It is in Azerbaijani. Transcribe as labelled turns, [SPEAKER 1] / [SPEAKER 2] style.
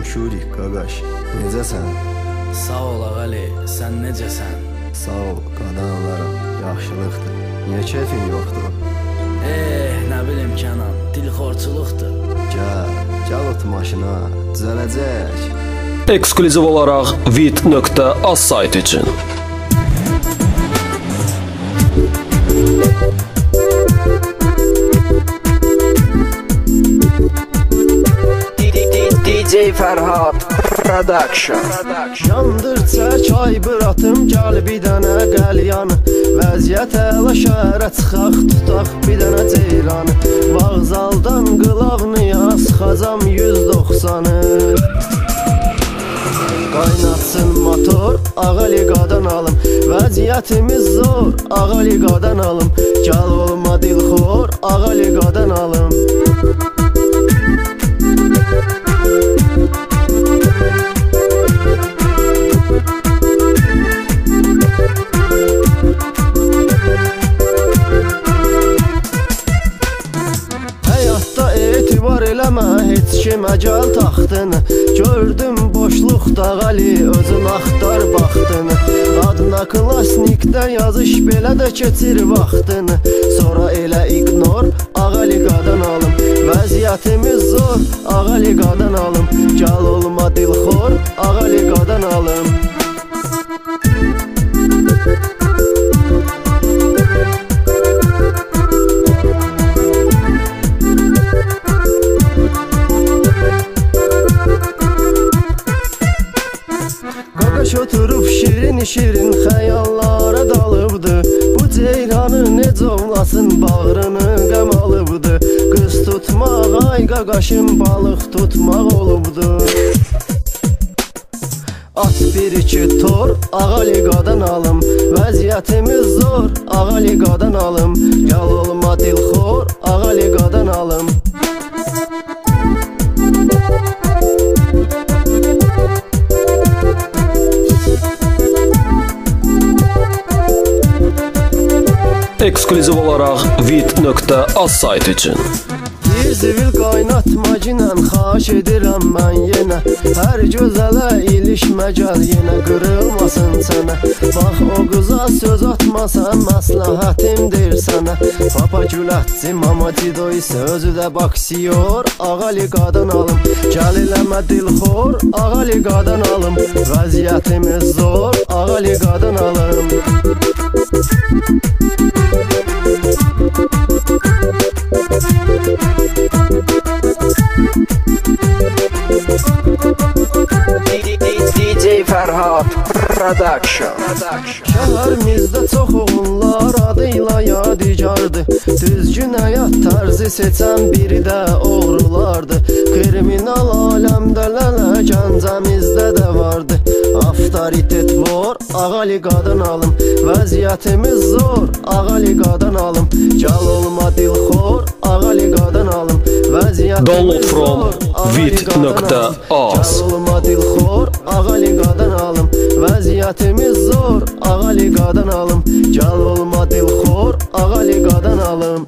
[SPEAKER 1] Şurik qaqaş, necəsən?
[SPEAKER 2] Sağ ol ağali, sən necəsən?
[SPEAKER 1] Sağ ol, qadan olaram, yaxşılıqdır. Niyə keyfin yoxdur?
[SPEAKER 2] Nə bilim Kənan, dilxorçuluqdur.
[SPEAKER 1] Gəl ot maşına, düzələcək.
[SPEAKER 3] Eksklüziv olaraq vid.az sayt üçün.
[SPEAKER 4] DJ Fərhad Production.
[SPEAKER 1] Yandır çək aybıratım, gəl bir dənə qəlyanı. Vəziyyət əla şəhərə çıxaq, tutaq bir dənə ceyranı. Vağzaldan qılavniya sıxacam 190-ı. Qaynatsın motor, ağaliqadan alım. Vəziyyətimiz zor, ağaliqadan alım. Gəl olma dilxor, ağaliqadan alım. Eləmə heç kimə gəl taxtını. Gördüm boşluqda ağali, özün axtar baxtını. Adına klasnikdə yazış, belə də keçir vaxtını. Sonra elə ignor, ağaliqadan alım. Vəziyyətimiz zor, ağaliqadan alım. Gəl olma dilxor, ağaliqadan alım. Oturub şirin-şirin xəyallara dalıbdı. Bu ceyranı necə ovlasın, bağrını qəm alıbdı. Qız tutmaq, ay qaqaşım, balıq tutmaq olubdu. At bir-iki tor, ağaliqadan alım. Vəziyyətimiz zor, ağaliqadan alım. Gəl olma dilxor, ağaliqadan alım.
[SPEAKER 3] Eksklüziv olaraq vid.az sayt üçün.
[SPEAKER 1] Bir zivil qaynatmacınən xahiş edirəm mən yenə. Hər gözələ ilişmə, gəl yenə qırılmasın sənə. Bax o qıza söz atmasan, məsləhətimdir sənə. Papa Gülətci, Mama Cido isə özü də baksiyor, ağaliqadan alım. Gəl eləmə dilxor, ağaliqadan alım. Vəziyyətimiz zor, ağaliqadan alım.
[SPEAKER 4] DJ Fərhad Production.
[SPEAKER 1] Şəhərimizdə çox oğullar adıyla yadigardır. Düzgün həyat tarzı seçən biri də oğrulardır. Kriminal aləmdə lələ gəncəmizdə də vardı. Avtoritet var, ağaliqadan alım. Vəziyyətimiz zor, ağaliqadan alım. Gəl olma dilxor, ağaliqadan alım.
[SPEAKER 3] Download from vid.az.
[SPEAKER 1] Gəl olma dilxor, ağaliqadan alım. Vəziyyətimiz zor, ağaliqadan alım. Gəl olma dilxor, ağaliqadan alım.